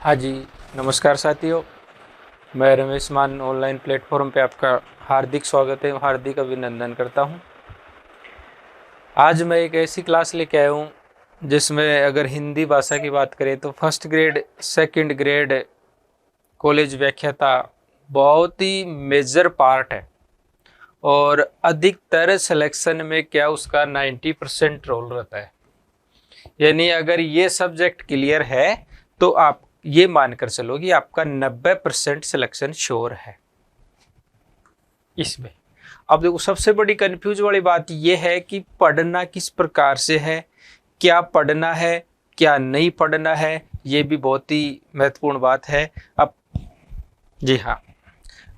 हाँ जी, नमस्कार साथियों। मैं रमेश मान ऑनलाइन प्लेटफॉर्म पे आपका हार्दिक स्वागत है, हार्दिक अभिनंदन करता हूँ। आज मैं एक ऐसी क्लास लेके आया हूँ जिसमें अगर हिंदी भाषा की बात करें तो first grade, second grade, college व्याख्याता बहुत ही मेजर पार्ट है और अधिकतर सिलेक्शन में क्या उसका 90% रोल रहता है। यानी अगर ये सब्जेक्ट क्लियर है तो आप ये मानकर चलो कि आपका 90% सिलेक्शन श्योर है इसमें। अब देखो, सबसे बड़ी कंफ्यूज वाली बात ये है कि पढ़ना किस प्रकार से है, क्या पढ़ना है, क्या नहीं पढ़ना है, ये भी बहुत ही महत्वपूर्ण बात है। अब जी हाँ,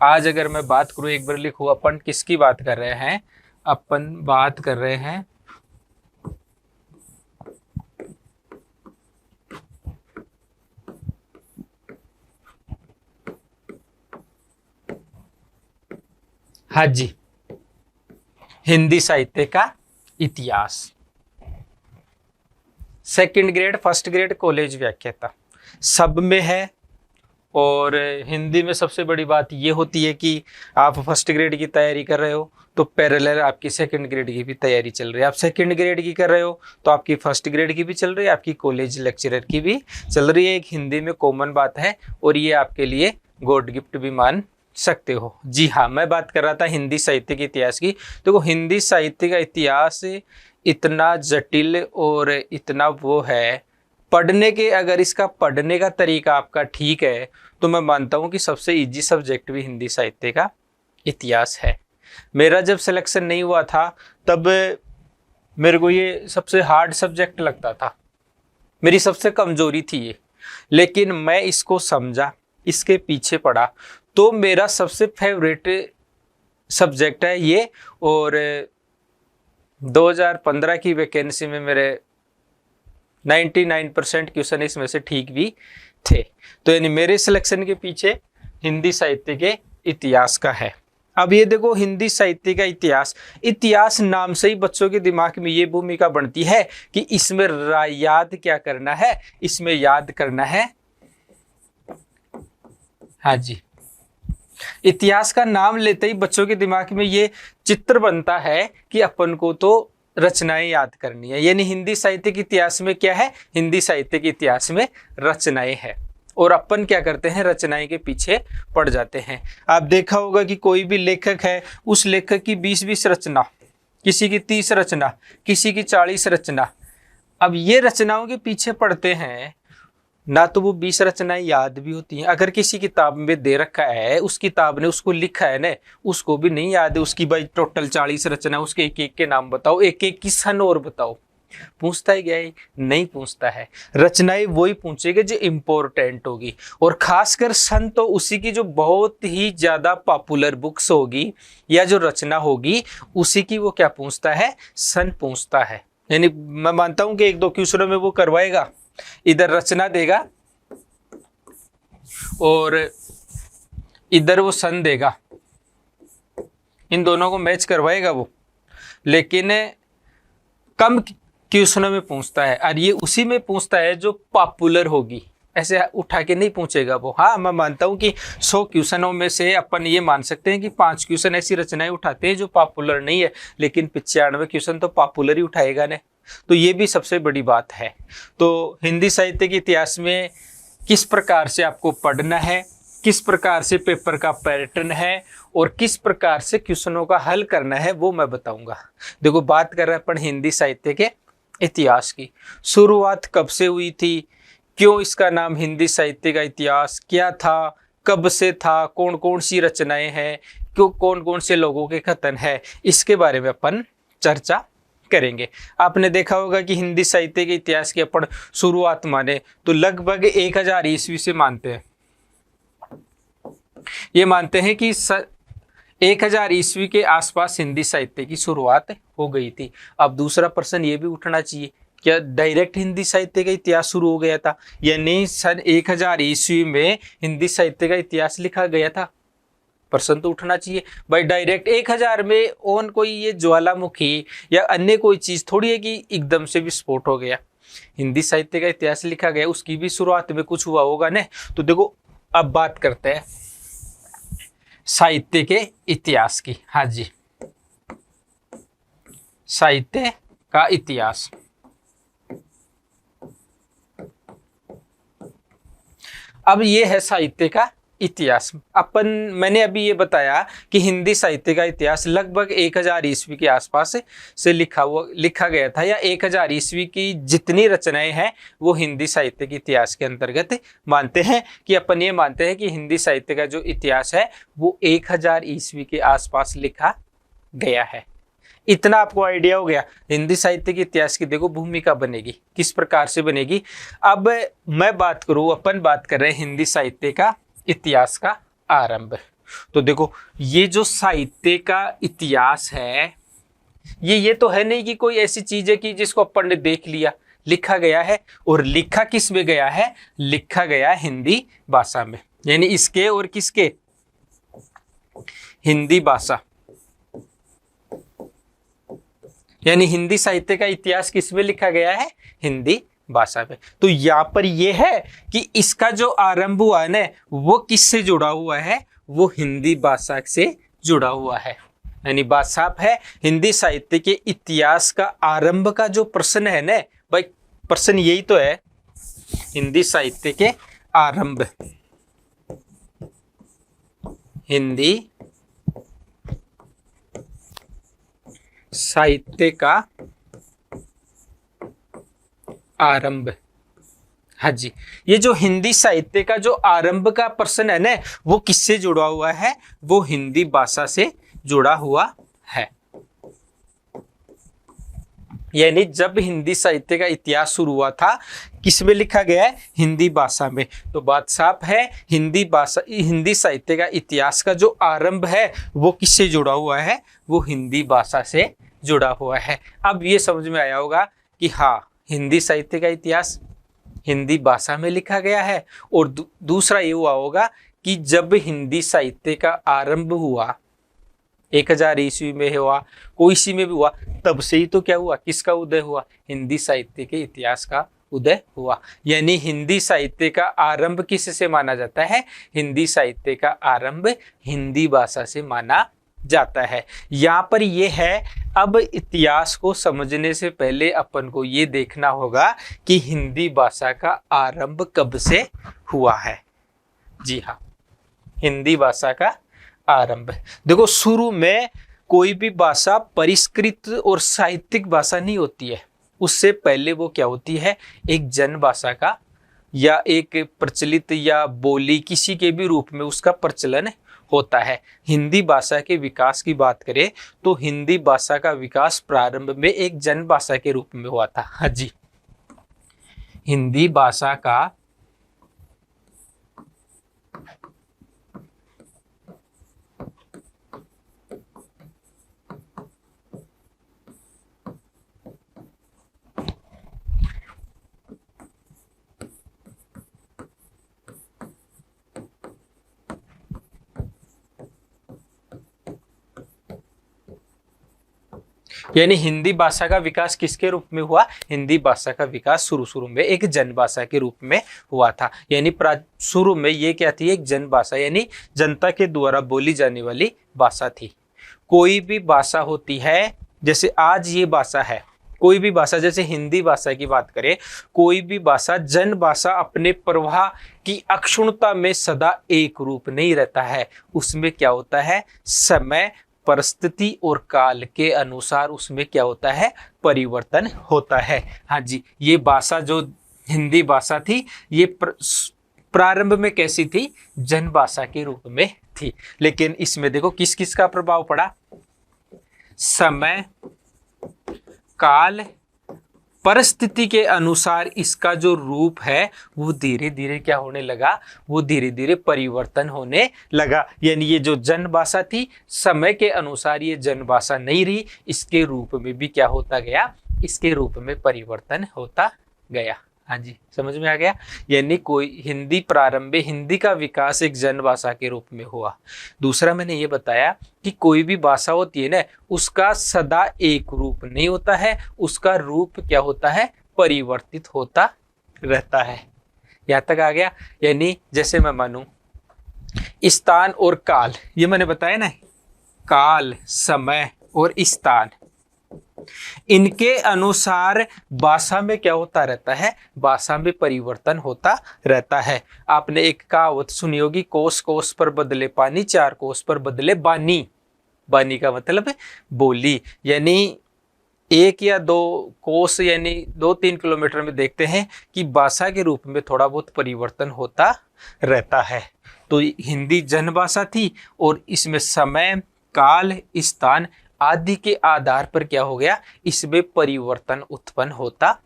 आज अगर मैं बात करूँ, एक बार लिखो, अपन किसकी बात कर रहे हैं? अपन बात कर रहे हैं हाँ जी, हिंदी साहित्य का इतिहास। Second grade, first grade, college व्याख्याता सब में है। और हिंदी में सबसे बड़ी बात ये होती है कि आप फर्स्ट ग्रेड की तैयारी कर रहे हो तो पैरेलल आपकी सेकंड ग्रेड की भी तैयारी चल रही है। आप सेकंड ग्रेड की कर रहे हो तो आपकी फर्स्ट ग्रेड की भी चल रही है, आपकी कॉलेज लेक्चरर की भी चल रही है। एक हिंदी में कॉमन बात है और ये आपके लिए गॉड गिफ्ट भी मान सकते हो। जी हाँ, मैं बात कर रहा था हिंदी साहित्य के इतिहास की। देखो, हिंदी साहित्य का इतिहास इतना जटिल और इतना वो है, पढ़ने के, अगर इसका पढ़ने का तरीका आपका ठीक है तो मैं मानता हूं कि सबसे इजी सब्जेक्ट भी हिंदी साहित्य का इतिहास है। मेरा जब सिलेक्शन नहीं हुआ था तब मेरे को ये सबसे हार्ड सब्जेक्ट लगता था, मेरी सबसे कमजोरी थी ये। लेकिन मैं इसको समझा, इसके पीछे पढ़ा तो मेरा सबसे फेवरेट सब्जेक्ट है ये। और 2015 की वैकेंसी में मेरे 99% क्वेश्चन इसमें से ठीक भी थे। तो यानी मेरे सिलेक्शन के पीछे हिंदी साहित्य के इतिहास का है। अब ये देखो, हिंदी साहित्य का इतिहास, इतिहास नाम से ही बच्चों के दिमाग में ये भूमिका बनती है कि इसमें याद क्या करना है, इसमें याद करना है। हाँ जी, इतिहास का नाम लेते ही बच्चों के दिमाग में ये चित्र बनता है कि अपन को तो रचनाएं याद करनी है। यानी हिंदी साहित्य के इतिहास में क्या है? हिंदी साहित्य के इतिहास में रचनाएं हैं और अपन क्या करते हैं? रचनाएं के पीछे पड़ जाते हैं। आप देखा होगा कि कोई भी लेखक है, उस लेखक की 20-20 रचना, किसी की 30 रचना, किसी की 40 रचना। अब ये रचनाओं के पीछे पड़ते हैं ना, तो वो 20 रचनाएं याद भी होती हैं। अगर किसी किताब में दे रखा है, उस किताब ने उसको लिखा है ना, उसको भी नहीं याद है उसकी भाई टोटल 40 रचना, उसके एक एक के नाम बताओ, एक एक की सन और बताओ। पूछता है क्या? नहीं पूछता है। रचनाएं वही पूछेगा जो इम्पोर्टेंट होगी, और खासकर सन तो उसी की जो बहुत ही ज्यादा पॉपुलर बुक्स होगी या जो रचना होगी उसी की वो क्या पूछता है? सन पूछता है। यानी मैं मानता हूं कि 1-2 क्वेश्चनों में वो करवाएगा, इधर रचना देगा और इधर वो सन देगा, इन दोनों को मैच करवाएगा वो। लेकिन कम क्वेश्चनों में पूछता है, और ये उसी में पूछता है जो पॉपुलर होगी, ऐसे उठा के नहीं पूछेगा वो। हाँ, मैं मानता हूं कि 100 क्वेश्चनों में से अपन ये मान सकते हैं कि 5 क्वेश्चन ऐसी रचनाएं उठाते हैं जो पॉपुलर नहीं है, लेकिन 95 क्वेश्चन तो पॉपुलर ही उठाएगा ना। तो ये भी सबसे बड़ी बात है। तो हिंदी साहित्य के इतिहास में किस प्रकार से आपको पढ़ना है, किस प्रकार से पेपर का पैटर्न है और किस प्रकार से क्वेश्चनों का हल करना है, वो मैं बताऊंगा। देखो, बात कर रहे हैं अपन हिंदी साहित्य के इतिहास की। शुरुआत कब से हुई थी, क्यों इसका नाम हिंदी साहित्य का इतिहास, क्या था, कब से था, कौन कौन सी रचनाएं हैं, क्यों, कौन कौन से लोगों के कथन है, इसके बारे में अपन चर्चा करेंगे। आपने देखा होगा कि हिंदी साहित्य के इतिहास की अपन शुरुआत माने तो लगभग 1000 ईस्वी से मानते हैं। ये मानते हैं कि 1000 ईस्वी के आसपास हिंदी साहित्य की शुरुआत हो गई थी। अब दूसरा प्रश्न ये भी उठना चाहिए, क्या डायरेक्ट हिंदी साहित्य का इतिहास शुरू हो गया था, यानी सन 1000 ईस्वी में हिंदी साहित्य का इतिहास लिखा गया था? प्रश्न तो उठना चाहिए भाई। डायरेक्ट 1000 में ऑन कोई ये ज्वालामुखी या अन्य कोई चीज थोड़ी है कि एकदम से विस्फोट हो गया। हिंदी साहित्य का इतिहास लिखा गया, उसकी भी शुरुआत में कुछ हुआ होगा ना। तो देखो अब बात करते हैं साहित्य के इतिहास की। हाँ जी, साहित्य का इतिहास। अब ये है साहित्य का इतिहास। मैंने अभी ये बताया कि हिंदी साहित्य का इतिहास लगभग 1000 ईस्वी के आसपास से लिखा गया था, या 1000 ईस्वी की जितनी रचनाएं हैं वो हिंदी साहित्य के इतिहास के अंतर्गत मानते हैं। कि अपन ये मानते हैं कि हिंदी साहित्य का जो इतिहास है वो 1000 ईस्वी के आसपास लिखा गया है। इतना आपको आइडिया हो गया। हिंदी साहित्य के इतिहास की देखो भूमिका बनेगी, किस प्रकार से बनेगी। अब मैं बात करूं, अपन बात कर रहे हैं हिंदी साहित्य का इतिहास का आरंभ। तो देखो ये जो साहित्य का इतिहास है, ये तो है नहीं कि कोई ऐसी चीज है कि जिसको अपन ने देख लिया, लिखा गया है। और लिखा किस में गया है? लिखा गया हिंदी भाषा में, यानी इसके और किसके? हिंदी भाषा। यानी हिंदी साहित्य का इतिहास किस में लिखा गया है? हिंदी भाषा में। तो यहाँ पर यह है कि इसका जो आरंभ हुआ है ना, वो किससे जुड़ा हुआ है? वो हिंदी भाषा से जुड़ा हुआ है। यानी बात साफ है, हिंदी साहित्य के इतिहास का आरंभ का जो प्रश्न है ना भाई, प्रश्न यही तो है, हिंदी साहित्य के आरंभ, हिंदी साहित्य का आरंभ। हाँ जी, ये जो हिंदी साहित्य का जो आरंभ का प्रश्न है ना, वो किससे जुड़ा हुआ है? वो हिंदी भाषा से जुड़ा हुआ है। यानी जब हिंदी साहित्य का इतिहास शुरू हुआ था, किस में लिखा गया है? हिंदी भाषा में। तो बात साफ है, हिंदी भाषा, हिंदी साहित्य का इतिहास का जो आरंभ है वो किससे जुड़ा हुआ है? वो हिंदी भाषा से जुड़ा हुआ है। अब ये समझ में आया होगा कि हाँ, हिंदी साहित्य का इतिहास हिंदी भाषा में लिखा गया है। और दूसरा ये हुआ होगा कि जब हिंदी साहित्य का आरंभ हुआ, 1000 ईस्वी में हुआ, कोई सी में भी हुआ, तब से ही तो क्या हुआ? किसका उदय हुआ? हिंदी साहित्य के इतिहास का उदय हुआ। यानी हिंदी साहित्य का आरंभ किससे माना जाता है? हिंदी साहित्य का आरंभ हिंदी भाषा से माना जाता है। यहाँ पर ये है, अब इतिहास को समझने से पहले अपन को ये देखना होगा कि हिंदी भाषा का आरंभ कब से हुआ है। जी हाँ, हिंदी भाषा का आरंभ। देखो शुरू में कोई भी भाषा परिष्कृत और साहित्यिक भाषा नहीं होती है। उससे पहले वो क्या होती है? एक जन भाषा का या एक प्रचलित या बोली किसी के भी रूप में उसका प्रचलन होता है। हिंदी भाषा के विकास की बात करें तो हिंदी भाषा का विकास प्रारंभ में एक जन भाषा के रूप में हुआ था। हाँ जी, हिंदी भाषा का यानी हिंदी भाषा का विकास किसके रूप में हुआ? हिंदी भाषा का विकास शुरू में एक जन भाषा के रूप में हुआ था। यानी शुरू में ये क्या थी? एक जन भाषा, यानी जनता के द्वारा बोली जाने वाली भाषा थी। कोई भी भाषा होती है, जैसे आज ये भाषा है, कोई भी भाषा, जैसे हिंदी भाषा की बात करें, कोई भी भाषा जन भाषा अपने प्रवाह की अक्षुण्णता में सदा एक रूप नहीं रहता है। उसमें क्या होता है? समय, परिस्थिति और काल के अनुसार उसमें क्या होता है? परिवर्तन होता है। हाँ जी, ये भाषा जो हिंदी भाषा थी, ये प्रारंभ में कैसी थी? जन भाषा के रूप में थी। लेकिन इसमें देखो किस किस का प्रभाव पड़ा? समय, काल, परिस्थिति के अनुसार इसका जो रूप है वो धीरे धीरे क्या होने लगा? वो धीरे धीरे परिवर्तन होने लगा। यानी ये जो जन भाषा थी, समय के अनुसार ये जन भाषा नहीं रही, इसके रूप में भी क्या होता गया? इसके रूप में परिवर्तन होता गया। हाँ जी, समझ में आ गया। यानी कोई हिंदी प्रारंभ में हिंदी का विकास एक जन भाषा के रूप में हुआ। दूसरा मैंने ये बताया कि कोई भी भाषा होती है ना, उसका सदा एक रूप नहीं होता है, उसका रूप क्या होता है? परिवर्तित होता रहता है। यहां तक आ गया। यानी जैसे मैं मानूं स्थान और काल, ये मैंने बताया ना, काल, समय और स्थान, इनके अनुसार भाषा में क्या होता रहता है, भाषा में परिवर्तन होता रहता है। आपने एक कहावत सुनी होगी, कोस कोस पर बदले पानी, चार कोस पर बदले बानी। बानी का मतलब है बोली, यानी एक या दो कोस यानी 2-3 किलोमीटर में देखते हैं कि भाषा के रूप में थोड़ा बहुत परिवर्तन होता रहता है। तो हिंदी जनभाषा थी और इसमें समय, काल, स्थान आदि के आधार पर क्या हो गया, इसमें परिवर्तन उत्पन्न होता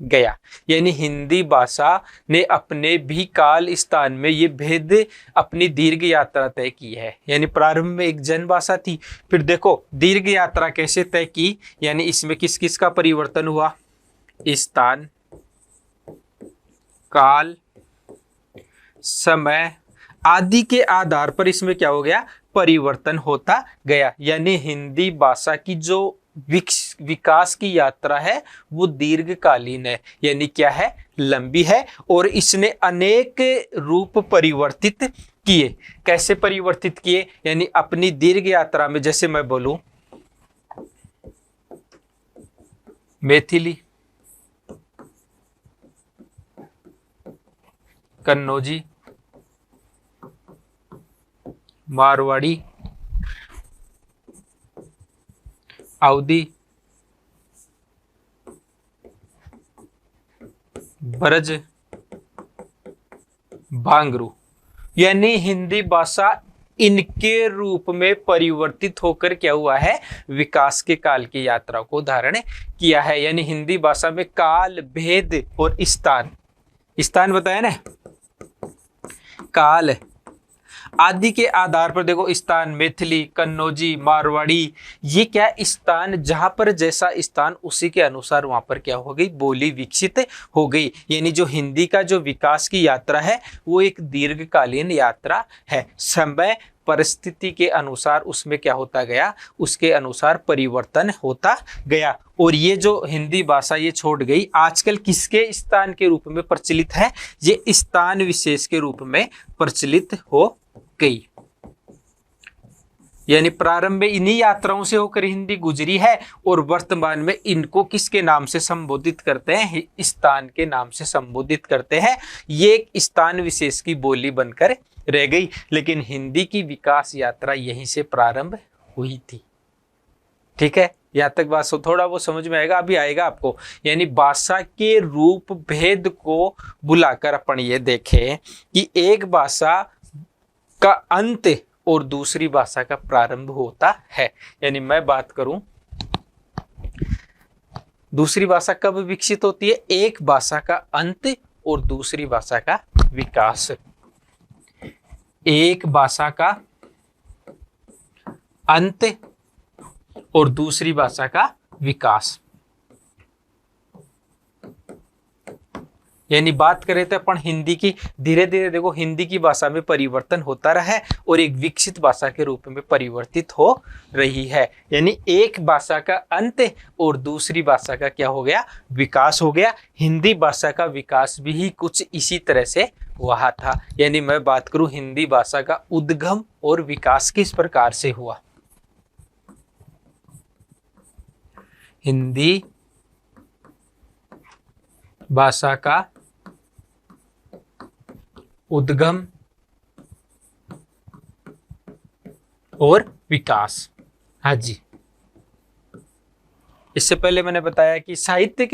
गया। यानी हिंदी भाषा ने अपने भी काल स्थान में ये भेद अपनी दीर्घ यात्रा तय की है। यानी प्रारंभ में एक जनभाषा थी, फिर देखो दीर्घ यात्रा कैसे तय की, यानी इसमें किस किस का परिवर्तन हुआ, स्थान, काल, समय आदि के आधार पर इसमें क्या हो गया, परिवर्तन होता गया। यानी हिंदी भाषा की जो विकास की यात्रा है वो दीर्घकालीन है, यानी क्या है, लंबी है। और इसने अनेक रूप परिवर्तित किए। कैसे परिवर्तित किए, यानी अपनी दीर्घ यात्रा में, जैसे मैं बोलूं मैथिली, कन्नौजी, मारवाड़ी, अवधी, ब्रज, भांगरू, यानी हिंदी भाषा इनके रूप में परिवर्तित होकर क्या हुआ है, विकास के काल की यात्रा को धारण किया है। यानी हिंदी भाषा में काल, भेद और स्थान, स्थान बताया ना, काल आदि के आधार पर देखो, स्थान मैथिली, कन्नौजी, मारवाड़ी, ये क्या स्थान, जहां पर जैसा स्थान उसी के अनुसार वहां पर क्या हो गई, बोली विकसित हो गई। यानी जो हिंदी का जो विकास की यात्रा है वो एक दीर्घकालीन यात्रा है। समय परिस्थिति के अनुसार उसमें क्या होता गया, उसके अनुसार परिवर्तन होता गया। और ये जो हिंदी भाषा ये छोड़ गई, आजकल किसके स्थान के रूप में प्रचलित है, ये स्थान विशेष के रूप में प्रचलित हो गई। यानी प्रारंभ में इन्हीं यात्राओं से होकर हिंदी गुजरी है और वर्तमान में इनको किसके नाम से संबोधित करते हैं, स्थान के नाम से संबोधित करते हैं। ये एक स्थान विशेष की बोली बनकर रह गई, लेकिन हिंदी की विकास यात्रा यहीं से प्रारंभ हुई थी। ठीक है, यहाँ तक बात थोड़ा वो समझ में आएगा, अभी आएगा आपको। यानी भाषा के रूप भेद को बुलाकर अपन ये देखें कि एक भाषा का अंत और दूसरी भाषा का प्रारंभ होता है। यानी मैं बात करूं, दूसरी भाषा कब विकसित होती है, एक भाषा का अंत और दूसरी भाषा का विकास। एक भाषा का अंत और दूसरी भाषा का विकास। यानी बात करें तो अपन हिंदी की, धीरे धीरे देखो हिंदी की भाषा में परिवर्तन होता रहा है और एक विकसित भाषा के रूप में परिवर्तित हो रही है। यानी एक भाषा का अंत और दूसरी भाषा का क्या हो गया, विकास हो गया। हिंदी भाषा का विकास भी कुछ इसी तरह से हुआ था। यानी मैं बात करूं हिंदी भाषा का उद्गम और विकास किस प्रकार से हुआ। हिंदी भाषा का उद्गम और विकास। हाँ जी, इससे पहले मैंने बताया कि साहित्य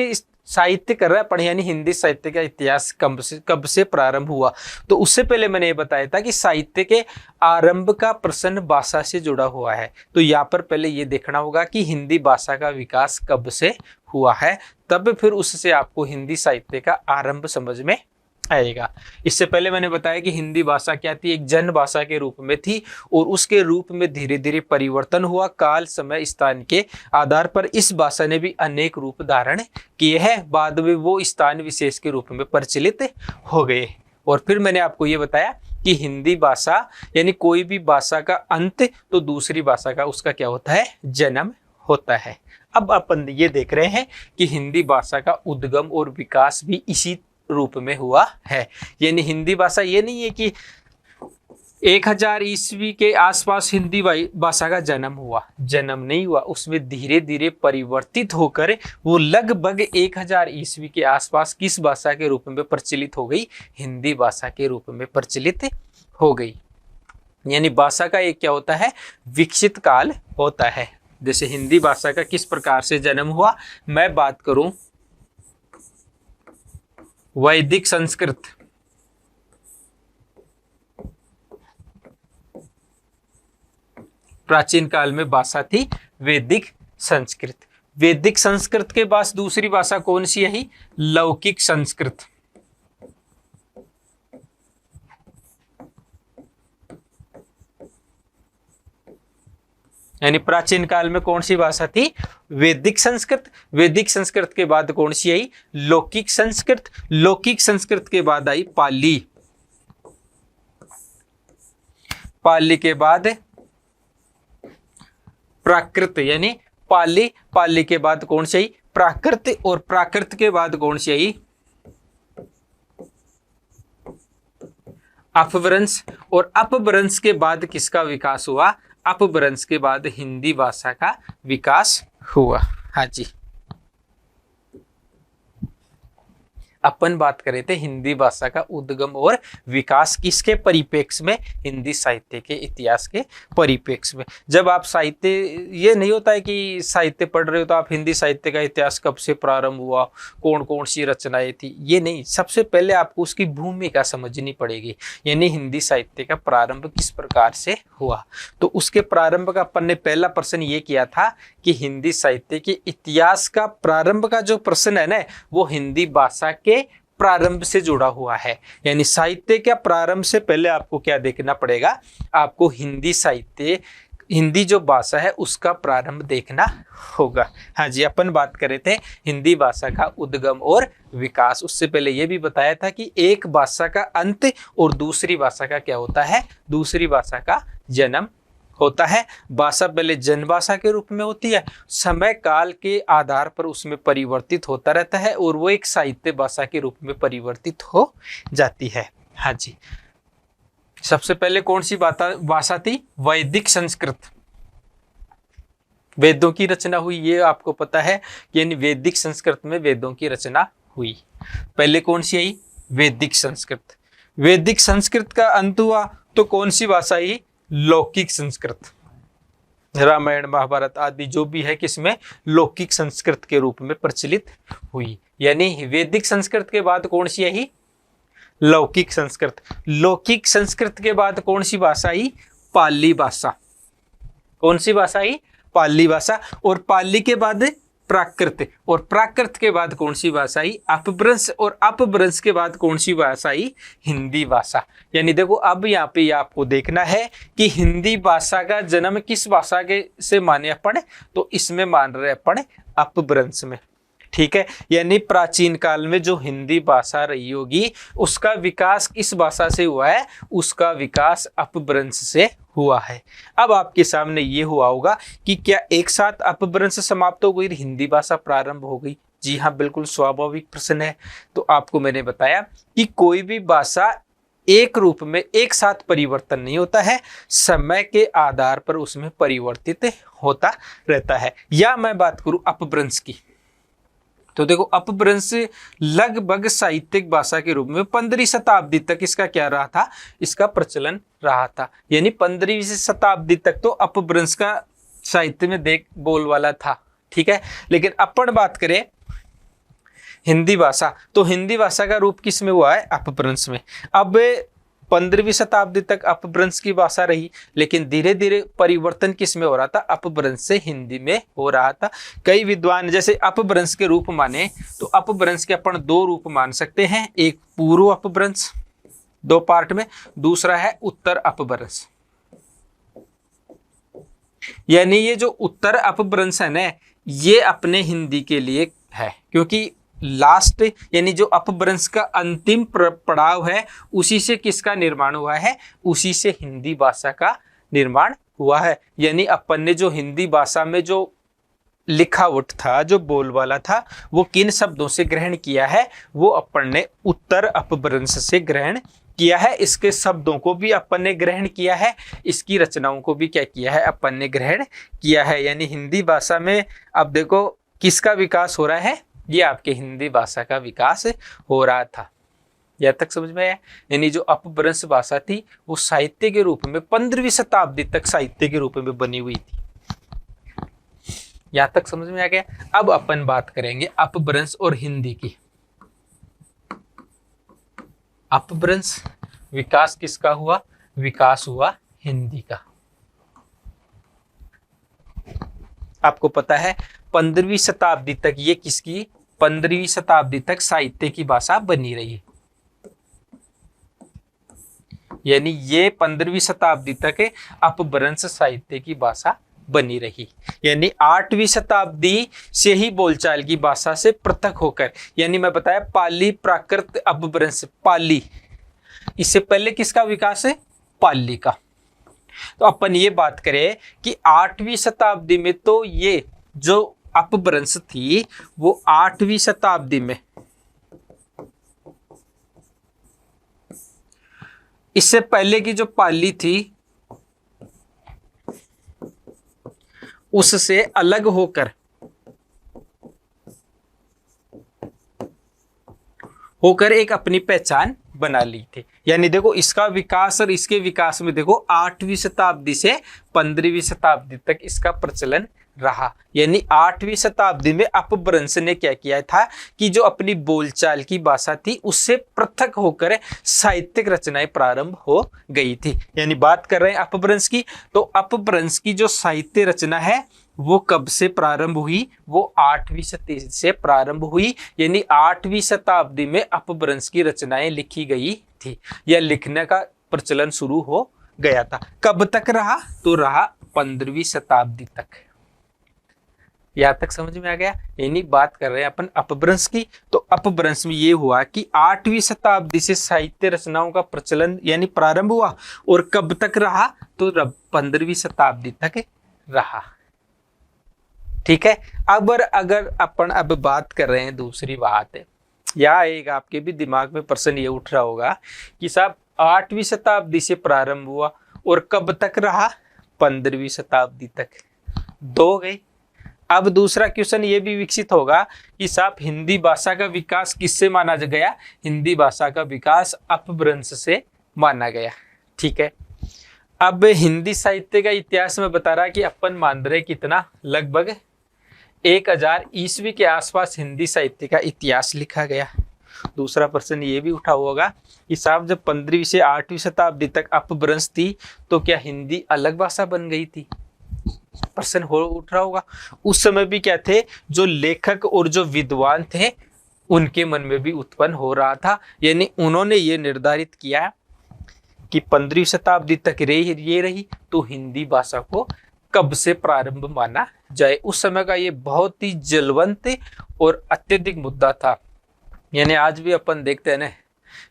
कर रहा है पढ़े, यानी हिंदी साहित्य का इतिहास कब से प्रारंभ हुआ। तो उससे पहले मैंने ये बताया था कि साहित्य के आरंभ का प्रश्न भाषा से जुड़ा हुआ है। तो यहाँ पर पहले ये देखना होगा कि हिंदी भाषा का विकास कब से हुआ है, तब फिर उससे आपको हिंदी साहित्य का आरंभ समझ में आएगा। इससे पहले मैंने बताया कि हिंदी भाषा क्या थी, एक जन भाषा के रूप में थी और उसके रूप में धीरे धीरे परिवर्तन हुआ। काल, समय, स्थान के आधार पर इस भाषा ने भी अनेक रूप धारण किए हैं। बाद में वो स्थान विशेष के रूप में प्रचलित हो गए। और फिर मैंने आपको ये बताया कि हिंदी भाषा यानी कोई भी भाषा का अंत तो दूसरी भाषा का उसका क्या होता है, जन्म होता है। अब अपन ये देख रहे हैं कि हिंदी भाषा का उद्गम और विकास भी इसी रूप में हुआ है। यानी हिंदी भाषा ये नहीं है कि 1000 ईस्वी के आसपास हिंदी भाषा का जन्म हुआ, जन्म नहीं हुआ, उसमें धीरे धीरे परिवर्तित होकर वो लगभग 1000 ईस्वी के आसपास किस भाषा के रूप में प्रचलित हो गई, हिंदी भाषा के रूप में प्रचलित हो गई। यानी भाषा का एक क्या होता है, विकसित काल होता है। जैसे हिंदी भाषा का किस प्रकार से जन्म हुआ, मैं बात करूं वैदिक संस्कृत, प्राचीन काल में भाषा थी वैदिक संस्कृत। वैदिक संस्कृत के बाद दूसरी भाषा कौन सी है, लौकिक संस्कृत। यानी प्राचीन काल में कौन सी भाषा थी, वैदिक संस्कृत। वैदिक संस्कृत के बाद कौन सी आई, लौकिक संस्कृत। लौकिक संस्कृत के बाद आई पाली। पाली के बाद प्राकृत, यानी पाली, पाली के बाद कौन सी आई, प्राकृत, और प्राकृत के बाद कौन सी आई, अपभ्रंश। और अपभ्रंश के बाद किसका विकास हुआ, अपभ्रंश के बाद हिंदी भाषा का विकास हुआ। हाँ जी, अपन बात कर रहे थे हिंदी भाषा का उद्गम और विकास किसके परिप्रेक्ष्य में, हिंदी साहित्य के इतिहास के परिप्रेक्ष्य में। जब आप साहित्य, ये नहीं होता है कि साहित्य पढ़ रहे हो तो आप हिंदी साहित्य का इतिहास कब से प्रारंभ हुआ, कौन कौन सी रचनाएं थी, ये नहीं। सबसे पहले आपको उसकी भूमिका समझनी पड़ेगी, यानी हिंदी साहित्य का प्रारंभ किस प्रकार से हुआ। तो उसके प्रारंभ का अपन ने पहला प्रश्न ये किया था कि हिंदी साहित्य के इतिहास का प्रारंभ का जो प्रश्न है ना, वो हिंदी भाषा के प्रारंभ से जुड़ा हुआ है। यानी साहित्य के प्रारंभ से पहले आपको क्या देखना पड़ेगा, आपको हिंदी साहित्य, हिंदी जो भाषा है उसका प्रारंभ देखना होगा। हाँ जी, अपन बात कर रहे थे हिंदी भाषा का उद्गम और विकास। उससे पहले ये भी बताया था कि एक भाषा का अंत और दूसरी भाषा का क्या होता है, दूसरी भाषा का जन्म होता है। भाषा पहले जनभाषा के रूप में होती है, समय काल के आधार पर उसमें परिवर्तित होता रहता है और वो एक साहित्य भाषा के रूप में परिवर्तित हो जाती है। हाँ जी, सबसे पहले कौन सी भाषा थी, वैदिक संस्कृत। वेदों की रचना हुई, ये आपको पता है, यानी वैदिक संस्कृत में वेदों की रचना हुई। पहले कौन सी आई, वैदिक संस्कृत। वैदिक संस्कृत का अंत हुआ तो कौन सी भाषा आई, लौकिक संस्कृत। रामायण महाभारत आदि जो भी है किसमें, लौकिक संस्कृत के रूप में प्रचलित हुई। यानी वैदिक संस्कृत के बाद कौन सी आई, लौकिक संस्कृत। लौकिक संस्कृत के बाद कौन सी भाषा आई, पाली भाषा। कौन सी भाषा आई, पाली भाषा। और पाली के बाद प्राकृत, और प्राकृत के बाद कौन सी भाषा आई, अपभ्रंश, और अपभ्रंश के बाद कौन सी भाषा आई, हिंदी भाषा। यानी देखो अब यहाँ पे आपको देखना है कि हिंदी भाषा का जन्म किस भाषा के से माने अपन, तो इसमें मान रहे अपन अपभ्रंश में। ठीक है, यानी प्राचीन काल में जो हिंदी भाषा रही होगी उसका विकास किस भाषा से हुआ है, उसका विकास अपभ्रंश से हुआ है। अब आपके सामने ये हुआ होगा कि क्या एक साथ अपभ्रंश समाप्त हो गई, हिंदी भाषा प्रारंभ हो गई? जी हाँ, बिल्कुल स्वाभाविक प्रश्न है। तो आपको मैंने बताया कि कोई भी भाषा एक रूप में एक साथ परिवर्तन नहीं होता है, समय के आधार पर उसमें परिवर्तित होता रहता है। या मैं बात करूं अपभ्रंश की, तो देखो अपभ्रंश लगभग साहित्यिक भाषा के रूप में 15वीं शताब्दी तक इसका क्या रहा था, इसका प्रचलन रहा था। यानी 15वीं शताब्दी तक तो अपभ्रंश का साहित्य में देख बोलवाला था। ठीक है, लेकिन अपन बात करें हिंदी भाषा, तो हिंदी भाषा का रूप किस में हुआ है, अपभ्रंश में। अब 15वीं शताब्दी तक अपभ्रंश की भाषा रही, लेकिन धीरे धीरे परिवर्तन किस में हो रहा था, अपभ्रंश से हिंदी में हो रहा था। कई विद्वान जैसे अपभ्रंश के रूप माने तो अपभ्रंश के अपन दो रूप मान सकते हैं, एक पूर्व अपभ्रंश 2 पार्ट में, दूसरा है उत्तर अपभ्रंश। यानी ये जो उत्तर अपभ्रंश है ना, ये अपने हिंदी के लिए है, क्योंकि लास्ट यानी जो अपभ्रंश का अंतिम पड़ाव है उसी से किसका निर्माण हुआ है, उसी से हिंदी भाषा का निर्माण हुआ है। यानी अपन ने जो हिंदी भाषा में जो लिखावट था, जो बोलबाला था, वो किन शब्दों से ग्रहण किया है? वो अपन ने उत्तर अपभ्रंश से ग्रहण किया है। इसके शब्दों को भी अपन ने ग्रहण किया है, इसकी रचनाओं को भी क्या किया है? अपन ने ग्रहण किया है। यानी हिंदी भाषा में अब देखो किसका विकास हो रहा है? ये आपके हिंदी भाषा का विकास हो रहा था। यह तक समझ में आया? यानी जो अपभ्रंश भाषा थी वो साहित्य के रूप में 15वीं शताब्दी तक साहित्य के रूप में बनी हुई थी। यहां तक समझ में आ गया? अब अपन बात करेंगे अपभ्रंश और हिंदी की। अपभ्रंश विकास किसका हुआ? विकास हुआ हिंदी का। आपको पता है 15वीं शताब्दी तक ये किसकी? 15वीं शताब्दी तक साहित्य की भाषा बनी रही। यानी ये 15वीं शताब्दी तक अपभ्रंश साहित्य की भाषा बनी रही। यानी 8वीं शताब्दी से ही बोलचाल की भाषा से पृथक होकर, यानी मैं बताया पाली प्राकृत अपभ्रंश, पाली, इससे पहले किसका विकास है? पाली का। तो अपन ये बात करें कि 8वीं शताब्दी में तो ये जो अपभ्रंश थी वो 8वीं शताब्दी में, इससे पहले की जो पाली थी उससे अलग होकर एक अपनी पहचान बना ली थी। यानी देखो इसका विकास और इसके विकास में देखो 8वीं शताब्दी से 15वीं शताब्दी तक इसका प्रचलन रहा। यानी 8वीं शताब्दी में अपभ्रंश ने क्या किया था कि जो अपनी बोलचाल की भाषा थी उससे पृथक होकर साहित्यिक रचनाएं प्रारंभ हो गई थी। यानी बात कर रहे हैं अपभ्रंश की, तो अपभ्रंश की जो साहित्य रचना है वो कब से प्रारंभ हुई? वो 8वीं शताब्दी से प्रारंभ हुई। यानी 8वीं शताब्दी में अपभ्रंश की रचनाएं लिखी गई थी या लिखने का प्रचलन शुरू हो गया था। कब तक रहा? तो रहा 15वीं शताब्दी तक। यहां तक समझ में आ गया? यानी बात कर रहे हैं अपन अपभ्रंश की, तो अपभ्रंश में ये हुआ कि 8वीं शताब्दी से साहित्य रचनाओं का प्रचलन यानी प्रारंभ हुआ, और कब तक रहा? तो 15वीं शताब्दी तक रहा। ठीक है। अब अगर अपन अब बात कर रहे हैं दूसरी बात है, या एक आपके भी दिमाग में प्रश्न ये उठ रहा होगा कि साहब 8वीं शताब्दी से प्रारंभ हुआ और कब तक रहा? 15वीं शताब्दी तक। दो गई। अब दूसरा क्वेश्चन ये भी विकसित होगा कि साहब हिंदी भाषा का विकास किससे माना गया? हिंदी भाषा का विकास अपभ्रंश से माना गया। ठीक है। अब हिंदी साहित्य का इतिहास में बता रहा कि अपन मान रहे कितना, लगभग 1000 ईस्वी के आसपास हिंदी साहित्य का इतिहास लिखा गया। दूसरा प्रश्न ये भी उठा होगा कि साहब जब 15वीं से 8वीं शताब्दी तक अपभ्रंश थी तो क्या हिंदी अलग भाषा बन गई थी? प्रश्न उठ रहा होगा। उस समय भी क्या थे, जो लेखक और जो विद्वान थे उनके मन में भी उत्पन्न हो रहा था। यानी उन्होंने ये निर्धारित किया कि 15वीं शताब्दी तक ये रही तो हिंदी भाषा को कब से प्रारंभ माना जाए। उस समय का ये बहुत ही जलवंत और अत्यधिक मुद्दा था। यानी आज भी अपन देखते हैं ना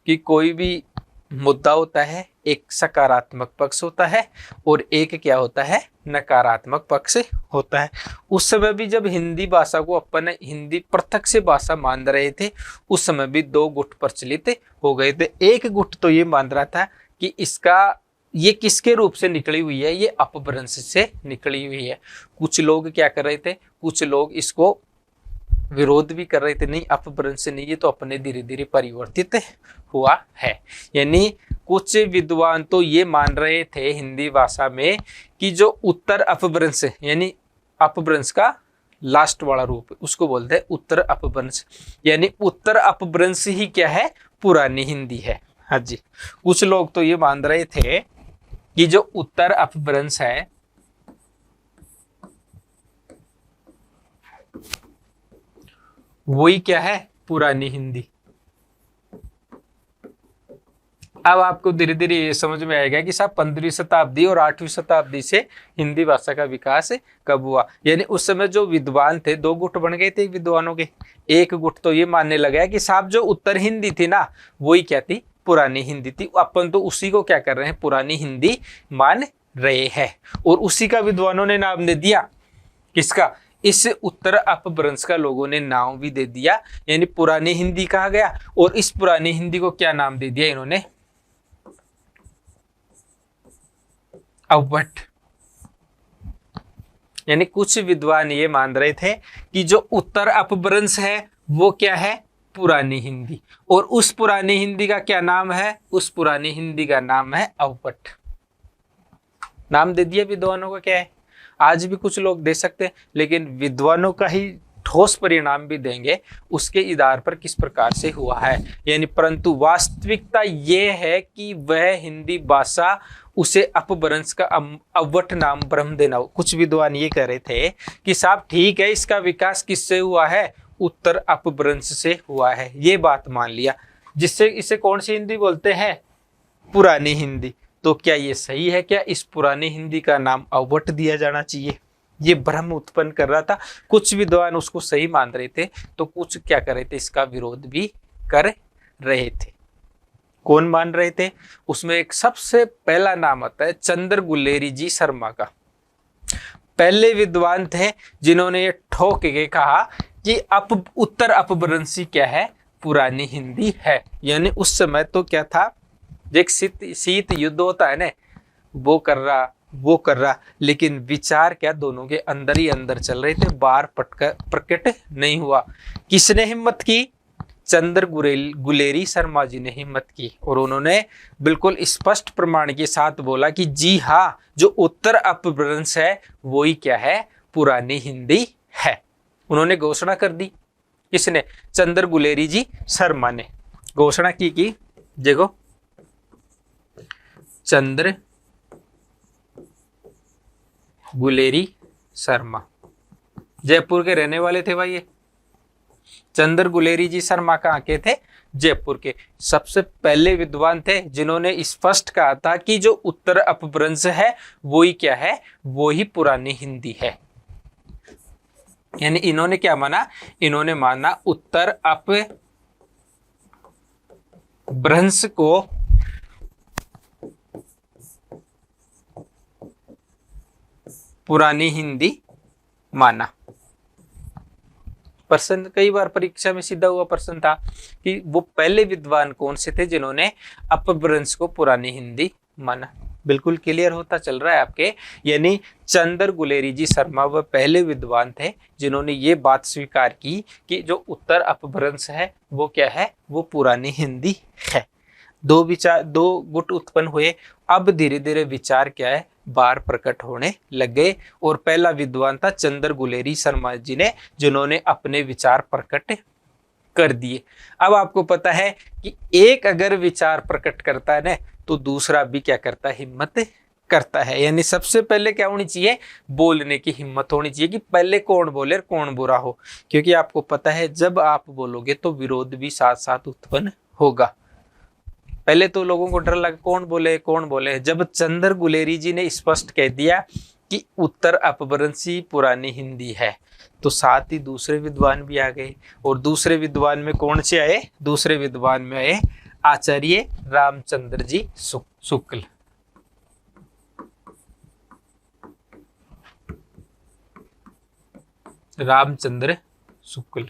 कि कोई भी मुद्दा होता है, एक सकारात्मक पक्ष होता है और एक क्या होता है, नकारात्मक पक्ष होता है। उस समय भी जब हिंदी भाषा को अपन हिंदी पृथक से भाषा मान रहे थे, उस समय भी दो गुट प्रचलित हो गए थे। एक गुट तो ये मान रहा था कि ये किसके रूप से निकली हुई है, ये अपभ्रंश से निकली हुई है। कुछ लोग क्या कर रहे थे, कुछ लोग इसको विरोध भी कर रहे थे, नहीं अपभ्रंश नहीं, ये तो अपने धीरे धीरे परिवर्तित हुआ है। यानी कुछ विद्वान तो ये मान रहे थे हिंदी भाषा में कि जो उत्तर अपभ्रंश यानी अपभ्रंश का लास्ट वाला रूप उसको बोलते हैं उत्तर अपभ्रंश। यानी उत्तर अपभ्रंश ही क्या है, पुरानी हिंदी है। हाँ जी, कुछ लोग तो ये मान रहे थे कि जो उत्तर अपभ्रंश है वही क्या है, पुरानी हिंदी। अब आपको धीरे धीरे ये समझ में आएगा कि साहब 15वीं शताब्दी और 8वीं शताब्दी से हिंदी भाषा का विकास कब हुआ। यानी उस समय जो विद्वान थे, दो गुट बन गए थे विद्वानों के। एक गुट तो ये मानने लगा कि साहब जो उत्तर हिंदी थी ना, वही क्या थी, पुरानी हिंदी थी। अपन तो उसी को क्या कर रहे हैं, पुरानी हिंदी मान रहे हैं। और उसी का विद्वानों ने नाम दे दिया, किसका, इस उत्तर अपभ्रंश का लोगों ने नाम भी दे दिया, यानी पुरानी हिंदी कहा गया। और इस पुरानी हिंदी को क्या नाम दे दिया इन्होंने? अवट। यानी कुछ विद्वान ये मान रहे थे कि जो उत्तर अपभ्रंश है वो क्या है? पुरानी हिंदी। और उस पुरानी हिंदी का क्या नाम है? उस पुरानी हिंदी का नाम है अवट। नाम दे दिया विद्वानों का। क्या है? आज भी कुछ लोग दे सकते हैं, लेकिन विद्वानों का ही ठोस परिणाम भी देंगे उसके आधार पर किस प्रकार से हुआ है। यानी परंतु वास्तविकता ये है कि वह हिंदी भाषा उसे अपभ्रंश का अवट नाम ब्रह्म देना। कुछ विद्वान ये कह रहे थे कि साहब ठीक है, इसका विकास किससे हुआ है? उत्तर अपभ्रंश से हुआ है। ये बात मान लिया, जिससे इसे कौन सी हिंदी बोलते हैं? पुरानी हिंदी। तो क्या ये सही है? क्या इस पुरानी हिंदी का नाम अवट दिया जाना चाहिए? ये भ्रम उत्पन्न कर रहा था। कुछ विद्वान उसको सही मान रहे थे, तो कुछ क्या कर रहे थे? इसका विरोध भी कर रहे थे। कौन मान रहे थे? उसमें एक सबसे पहला नाम आता है चंद्र गुलेरी जी शर्मा का। पहले विद्वान थे जिन्होंने ये ठोक के कहा कि उत्तर अपभ्रंशी क्या है? पुरानी हिंदी है। यानी उस समय तो क्या था, एक शीत युद्ध होता है ना, वो कर रहा, लेकिन विचार क्या दोनों के अंदर ही अंदर चल रहे थे, बाहर प्रकट नहीं हुआ। किसने हिम्मत की? चंद्र गुलेरी शर्मा जी ने हिम्मत की, और उन्होंने बिल्कुल स्पष्ट प्रमाण के साथ बोला कि जी हाँ, जो उत्तर अपभ्रंश है वो ही क्या है? पुरानी हिंदी है। उन्होंने घोषणा कर दी। किसने? चंद्र गुलेरी जी शर्मा ने घोषणा की देखो, चंद्र गुलेरी शर्मा जयपुर के रहने वाले थे भाई। ये चंद्र गुलेरी जी शर्मा कहाँ के थे? जयपुर के। सबसे पहले विद्वान थे जिन्होंने स्पष्ट कहा था कि जो उत्तर अपभ्रंश है वो ही क्या है? वो ही पुरानी हिंदी है। यानी इन्होंने क्या माना? इन्होंने माना उत्तर अपभ्रंश को पुरानी हिंदी माना। प्रश्न कई बार परीक्षा में सीधा हुआ प्रश्न था कि वो पहले विद्वान कौन से थे जिन्होंने अपभ्रंश को पुरानी हिंदी माना। बिल्कुल क्लियर होता चल रहा है आपके। यानी चंद्र गुलेरी जी शर्मा वह पहले विद्वान थे जिन्होंने ये बात स्वीकार की कि जो उत्तर अपभ्रंश है वो क्या है? वो पुरानी हिंदी है। दो गुट उत्पन्न हुए। अब धीरे धीरे विचार क्या है? बार प्रकट होने लग गए। और पहला विद्वान था चंद्र गुलेरी शर्मा जी ने, जिन्होंने अपने विचार प्रकट कर दिए। अब आपको पता है कि एक अगर विचार प्रकट करता है ना, तो दूसरा भी क्या करता है? हिम्मत करता है। यानी सबसे पहले क्या होनी चाहिए? बोलने की हिम्मत होनी चाहिए कि पहले कौन बोले और कौन बुरा हो। क्योंकि आपको पता है जब आप बोलोगे तो विरोध भी साथ साथ उत्पन्न होगा। पहले तो लोगों को डर लगा कौन बोले। जब चंद्र गुलेरी जी ने स्पष्ट कह दिया कि उत्तर अपभ्रंशी पुरानी हिंदी है, तो साथ ही दूसरे विद्वान भी आ गए। और दूसरे विद्वान में कौन से आए? दूसरे विद्वान में आए आचार्य रामचंद्र जी शुक्ल। रामचंद्र शुक्ल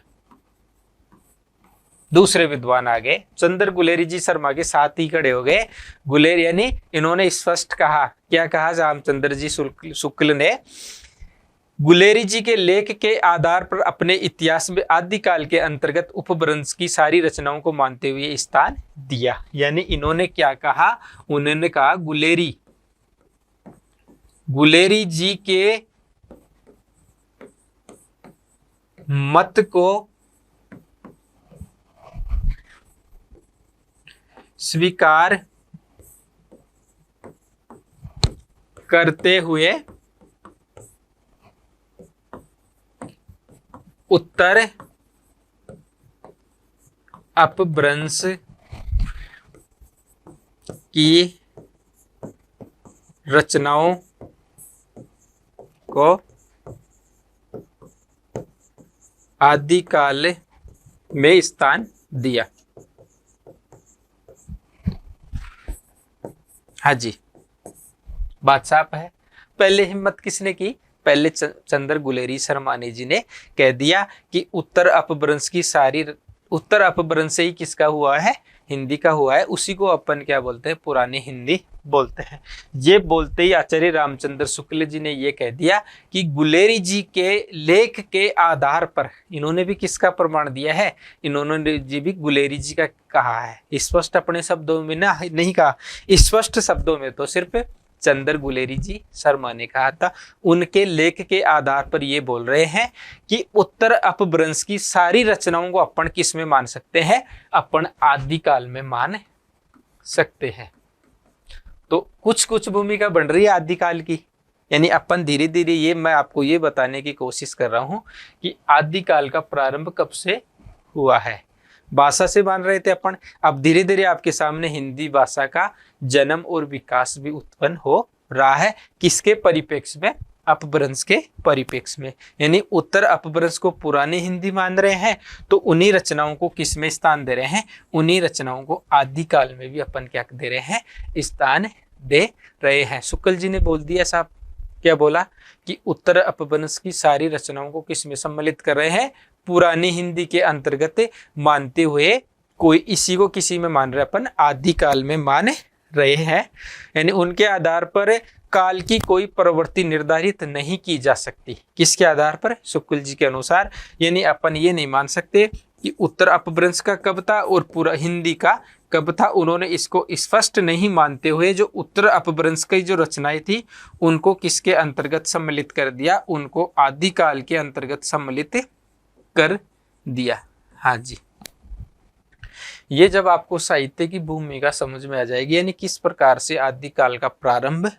दूसरे विद्वान आ गए। चंद्र गुलेरी जी शर्मा के साथ ही खड़े हो गए। गुलेरी यानी इन्होंने स्पष्ट कहा, क्या कहा? रामचंद्र जी शुक्ल ने गुलेरी जी के लेख के आधार पर अपने इतिहास में आदिकाल के अंतर्गत उपभ्रंश की सारी रचनाओं को मानते हुए स्थान दिया। यानी इन्होंने क्या कहा? उन्होंने कहा गुलेरी जी के मत को स्वीकार करते हुए उत्तर अपभ्रंश की रचनाओं को आदिकाल में स्थान दिया। हाँ जी, बात साफ है। पहले हिम्मत किसने की? पहले चंद्र गुलेरी शर्मानी जी ने कह दिया कि उत्तर अपभ्रंश से ही किसका हुआ है, हिंदी का हुआ है। उसी को अपन क्या बोलते हैं, पुरानी हिंदी बोलते हैं। ये बोलते ही आचार्य रामचंद्र शुक्ल जी ने ये कह दिया कि गुलेरी जी के लेख के आधार पर, इन्होंने भी किसका प्रमाण दिया है, इन्होंने जी भी गुलेरी जी का कहा है। स्पष्ट अपने शब्दों में ना नहीं कहा, स्पष्ट शब्दों में तो सिर्फ चंद्र गुलेरी जी शर्मा ने कहा था। उनके लेख के आधार पर ये बोल रहे हैं कि उत्तर अपभ्रंश की सारी रचनाओं को अपन किस में मान सकते हैं, अपन आदिकाल में मान सकते हैं। तो कुछ कुछ भूमिका बन रही है आदिकाल की, यानी अपन धीरे धीरे ये मैं आपको ये बताने की कोशिश कर रहा हूं कि आदिकाल का प्रारंभ कब से हुआ है। भाषा से मान रहे थे अपन, अब धीरे धीरे आपके सामने हिंदी भाषा का जन्म और विकास भी उत्पन्न हो रहा है। किसके परिप्रेक्ष्य में, अपभ्रंश के परिप्रेक्ष्य में। यानी उत्तर अपभ्रंश को पुरानी हिंदी मान रहे हैं, तो उन्हीं रचनाओं को किस में स्थान दे रहे हैं, उन्हीं रचनाओं को आदिकाल में भी अपन क्या दे रहे हैं, स्थान दे रहे हैं। शुक्ल जी ने बोल दिया साहब, क्या बोला कि उत्तर अपभ्रंश की सारी रचनाओं को किस में सम्मिलित कर रहे हैं, पुरानी हिंदी के अंतर्गत मानते हुए, कोई इसी को किसी में मान रहे, अपन आदिकाल में मान रहे हैं। यानी उनके आधार पर काल की कोई प्रवृत्ति निर्धारित नहीं की जा सकती। किसके आधार पर, शुक्ल जी के अनुसार। यानी अपन ये नहीं मान सकते कि उत्तर अपभ्रंश का कब था और पूरा हिंदी का कब था। उन्होंने इसको स्पष्ट नहीं मानते हुए जो उत्तर अपभ्रंश की जो रचनाएं थी उनको किसके अंतर्गत सम्मिलित कर दिया, उनको आदिकाल के अंतर्गत सम्मिलित कर दिया। हाँ जी, ये जब आपको साहित्य की भूमिका समझ में आ जाएगी, यानी किस प्रकार से आदिकाल का प्रारंभ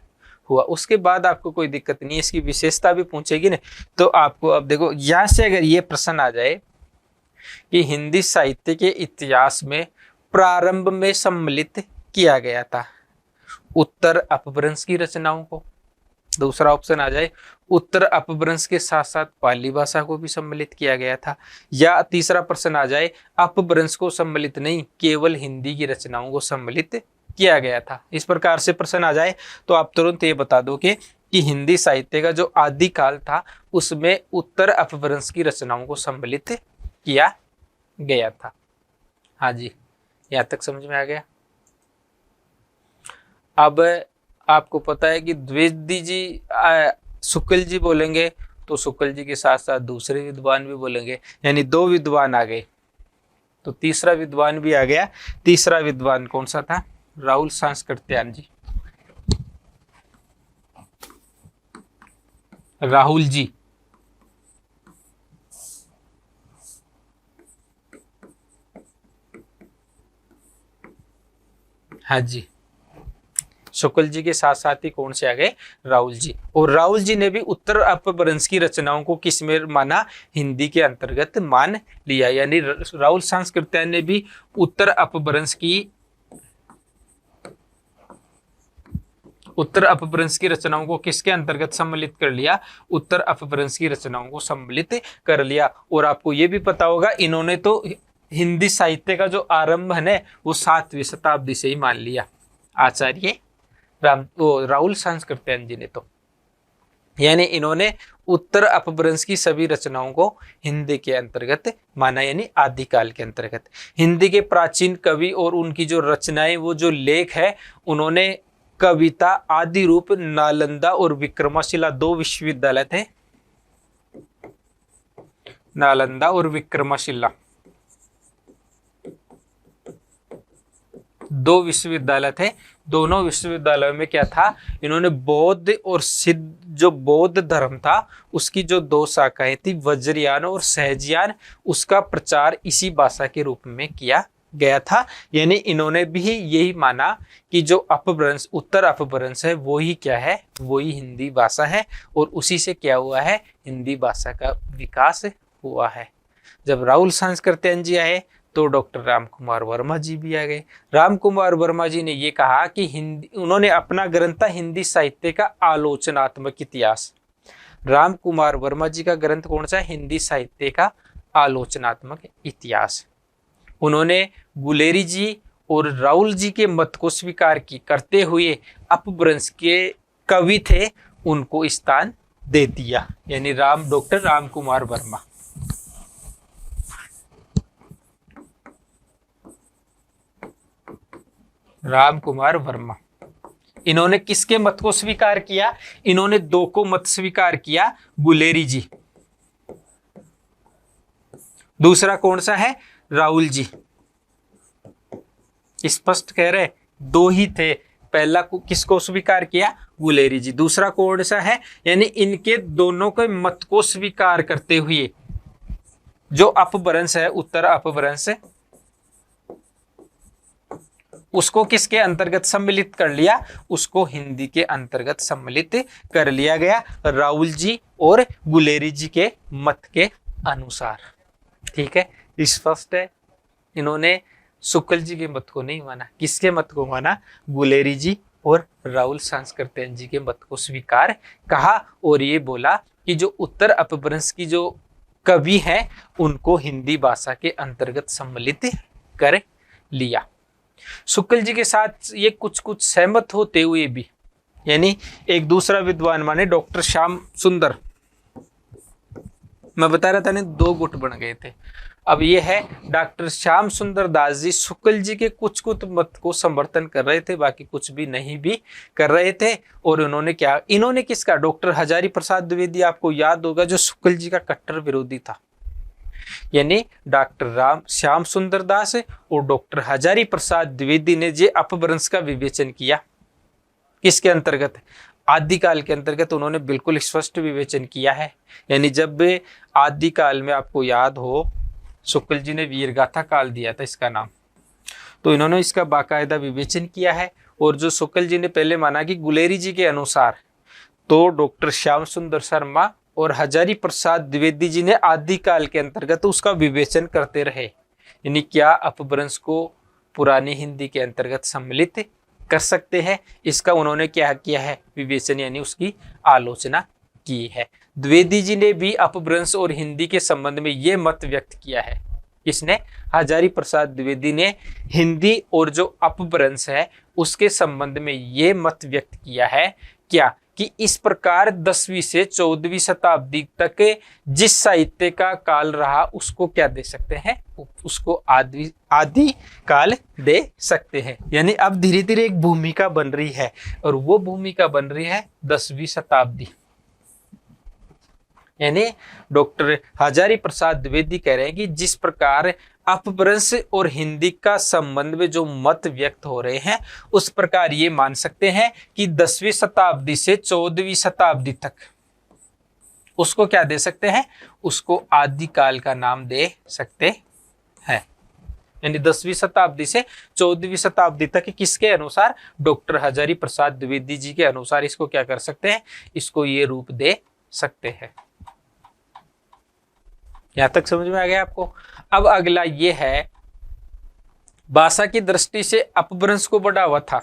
हुआ, उसके बाद आपको कोई दिक्कत नहीं, इसकी विशेषता भी पूछेगी ना। तो आपको अब देखो, यहां से अगर ये प्रश्न आ जाए कि हिंदी साहित्य के इतिहास में प्रारंभ में सम्मिलित किया गया था उत्तर अपभ्रंश की रचनाओं को, दूसरा ऑप्शन आ जाए उत्तर अपभ्रंश के साथ साथ पाली भाषा को भी सम्मिलित किया गया था, या तीसरा प्रश्न आ जाए अपभ्रंश को सम्मिलित नहीं, केवल हिंदी की रचनाओं को सम्मिलित किया गया था। इस प्रकार से प्रश्न आ जाए तो आप तुरंत ये बता दो कि हिंदी साहित्य का जो आदिकाल था उसमें उत्तर अपभ्रंश की रचनाओं को सम्मिलित किया गया था। हाँ जी, यहाँ तक समझ में आ गया। अब आपको पता है कि द्विवेदी जी शुक्ल जी बोलेंगे तो शुक्ल जी के साथ साथ दूसरे विद्वान भी बोलेंगे, यानी दो विद्वान आ गए, तो तीसरा विद्वान भी आ गया। तीसरा विद्वान कौन सा था, राहुल सांस्कृत्यायन जी, राहुल जी। हाँ जी, शुक्ल जी के साथ साथ ही कौन से आ गए, राहुल जी। और राहुल जी ने भी उत्तर अपभ्रंश की रचनाओं को किस में माना, हिंदी के अंतर्गत मान लिया। यानी राहुल सांस्कृत्यायन ने भी उत्तर अपभ्रंश की रचनाओं को किसके अंतर्गत सम्मिलित कर लिया, उत्तर अपभ्रंश की रचनाओं को सम्मिलित कर लिया। और आपको ये भी पता होगा, इन्होंने तो हिंदी साहित्य का जो आरंभ है वो 7वीं शताब्दी से ही मान लिया, आचार्य राहुल सांस्कृत्यायन जी ने तो। यानी इन्होंने उत्तर अपभ्रंश की सभी रचनाओं को हिंदी के अंतर्गत माना, यानी आदिकाल के अंतर्गत। हिंदी के प्राचीन कवि और उनकी जो रचनाएं, वो जो लेख है, उन्होंने कविता आदि रूप नालंदा और विक्रमशिला, 2 विश्वविद्यालय थे, नालंदा और विक्रमशिला 2 विश्वविद्यालय थे। दोनों विश्वविद्यालयों में क्या था, इन्होंने बौद्ध और सिद्ध, जो बौद्ध धर्म था उसकी जो 2 शाखाएं थी, वज्रयान और सहजयान, उसका प्रचार इसी भाषा के रूप में किया गया था। यानी इन्होंने भी यही माना कि जो अपभ्रंश, उत्तर अपभ्रंश है, वो ही क्या है, वो ही हिंदी भाषा है, और उसी से क्या हुआ है, हिंदी भाषा का विकास हुआ है। जब राहुल सांस्कृत्यायन जी आए तो डॉक्टर राम कुमार वर्मा जी भी आ गए। राम कुमार वर्मा जी ने ये कहा कि उन्होंने अपना ग्रंथ था हिंदी साहित्य का आलोचनात्मक इतिहास। राम कुमार वर्मा जी का ग्रंथ कौन सा है, हिंदी साहित्य का आलोचनात्मक इतिहास। उन्होंने गुलेरी जी और राहुल जी के मत को स्वीकार करते हुए अपभ्रंश के कवि थे उनको स्थान दे दिया, यानी डॉक्टर राम कुमार वर्मा। राम कुमार वर्मा, इन्होंने किसके मत को स्वीकार किया? इन्होंने दो को मत स्वीकार किया, गुलेरी जी। दूसरा कौन सा है? राहुल जी। स्पष्ट कह रहे, दो ही थे। पहला को किसको स्वीकार किया? गुलेरी जी। दूसरा कौन सा है? यानी इनके दोनों के मत को स्वीकार करते हुए जो अपभ्रंश है, उत्तर अपभ्रंश, उसको किसके अंतर्गत सम्मिलित कर लिया? उसको हिंदी के अंतर्गत सम्मिलित कर लिया गया, राहुल जी और गुलेरी जी के मत के अनुसार। ठीक है, स्पष्ट है। इन्होंने शुक्ल जी के मत को नहीं माना, किसके मत को माना? गुलेरी जी और राहुल सांस्कृत्यायन जी के मत को स्वीकार कहा, और ये बोला कि जो उत्तर अपभ्रंश की जो कवि हैं उनको हिंदी भाषा के अंतर्गत सम्मिलित कर लिया। शुक्ल जी के साथ ये कुछ कुछ सहमत होते हुए भी, यानी एक दूसरा विद्वान माने डॉक्टर श्याम सुंदर, मैं बता रहा था ना, दो गुट बन गए थे। अब ये है डॉक्टर श्याम सुंदर दास जी शुक्ल जी के कुछ कुछ मत को समर्थन कर रहे थे, बाकी कुछ भी नहीं भी कर रहे थे। और उन्होंने क्या, इन्होंने किसका? डॉक्टर हजारी प्रसाद द्विवेदी, आपको याद होगा, जो शुक्ल जी का कट्टर विरोधी था। यानी डॉक्टर श्याम सुंदर दास और डॉक्टर हजारी प्रसाद द्विवेदी ने जे अपभ्रंश का विवेचन किया, किसके अंतर्गत? आदिकाल के अंतर्गत उन्होंने बिल्कुल स्पष्ट विवेचन किया है। यानी जब आदिकाल में आपको याद हो, शुक्ल जी ने वीरगाथा काल दिया था इसका नाम, तो इन्होंने इसका बाकायदा विवेचन किया है। और जो शुक्ल जी ने पहले माना कि गुलेरी जी के अनुसार, तो डॉक्टर श्याम सुंदर शर्मा और हजारी प्रसाद द्विवेदी जी ने आदिकाल के अंतर्गत उसका विवेचन करते रहे, यानी क्या अपभ्रंश को पुरानी हिंदी के अंतर्गत सम्मिलित कर सकते हैं, इसका उन्होंने क्या किया है? विवेचन, यानी उसकी आलोचना की है। द्विवेदी जी ने भी अपभ्रंश और हिंदी के संबंध में ये मत व्यक्त किया है। किसने? हजारी प्रसाद द्विवेदी ने हिंदी और जो अपभ्रंश है उसके संबंध में ये मत व्यक्त किया है, क्या कि इस प्रकार 10वीं से 14वीं शताब्दी तक जिस साहित्य का काल रहा उसको क्या दे सकते हैं? उसको आदि काल दे सकते हैं। यानी अब धीरे धीरे एक भूमिका बन रही है, और वो भूमिका बन रही है 10वीं शताब्दी। यानी डॉक्टर हजारी प्रसाद द्विवेदी कह रहे हैं कि जिस प्रकार अपभ्रंश और हिंदी का संबंध में जो मत व्यक्त हो रहे हैं, उस प्रकार ये मान सकते हैं कि 10वीं शताब्दी से 14वीं शताब्दी तक उसको क्या दे सकते हैं? उसको आदिकाल का नाम दे सकते हैं। यानी 10वीं शताब्दी से 14वीं शताब्दी तक किसके अनुसार? डॉक्टर हजारी प्रसाद द्विवेदी जी के अनुसार इसको क्या कर सकते हैं? इसको ये रूप दे सकते हैं। यहां तक समझ में आ गया आपको? अब अगला ये है, भाषा की दृष्टि से अपभ्रंश को बढ़ावा था।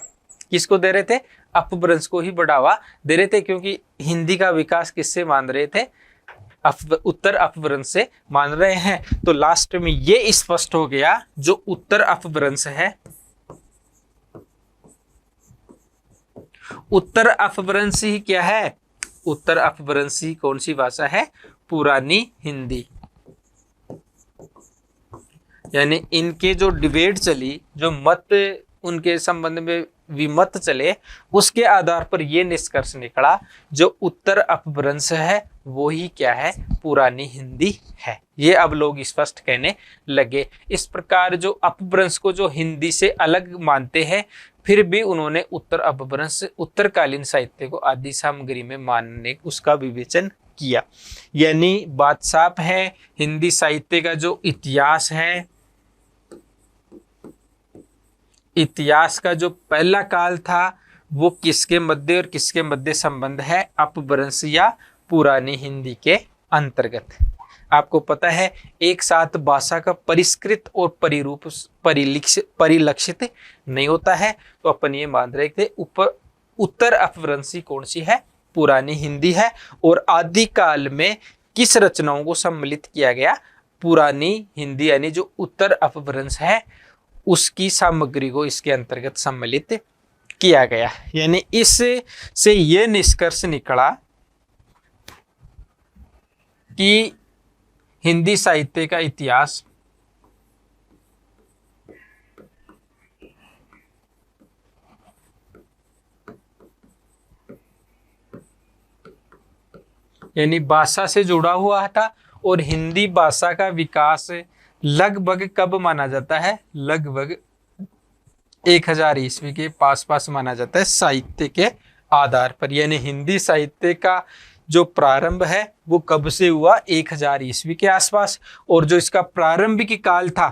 किसको दे रहे थे? अपभ्रंश को ही बढ़ावा दे रहे थे, क्योंकि हिंदी का विकास किससे मान रहे थे? उत्तर अपभ्रंश से मान रहे हैं। तो लास्ट में ये स्पष्ट हो गया, जो उत्तर अपभ्रंश है, उत्तर अपभ्रंश ही क्या है? उत्तर अपभ्रंश ही कौन सी भाषा है? पुरानी हिंदी। यानी इनके जो डिबेट चली, जो मत उनके संबंध में विमत चले, उसके आधार पर यह निष्कर्ष निकला, जो उत्तर अपभ्रंश है वो ही क्या है? पुरानी हिंदी है। ये अब लोग स्पष्ट कहने लगे। इस प्रकार जो अपभ्रंश को जो हिंदी से अलग मानते हैं, फिर भी उन्होंने उत्तर अपभ्रंश, उत्तरकालीन साहित्य को आदि सामग्री में मानने उसका विवेचन किया। यानी बात साफ है, हिंदी साहित्य का जो इतिहास है, इतिहास का जो पहला काल था, वो किसके मध्य और किसके मध्य संबंध है? अपभ्रंश या पुरानी हिंदी के अंतर्गत। आपको पता है, एक साथ भाषा का परिष्कृत और परिरूप परिलक्षित नहीं होता है, तो अपन ये मान रहे थे उत्तर अपभ्रंशी कौन सी है? पुरानी हिंदी है। और आदिकाल में किस रचनाओं को सम्मिलित किया गया? पुरानी हिंदी, यानी जो उत्तर अपभ्रंश है उसकी सामग्री को इसके अंतर्गत सम्मिलित किया गया। यानी इससे ये निष्कर्ष निकला कि हिंदी साहित्य का इतिहास यानी भाषा से जुड़ा हुआ था, और हिंदी भाषा का विकास लगभग कब माना जाता है, लगभग 1000 ईस्वी के पास माना जाता है साहित्य के आधार पर। यानी हिंदी साहित्य का जो प्रारंभ है वो कब से हुआ, 1000 ईस्वी के आसपास। और जो इसका प्रारंभिक काल था,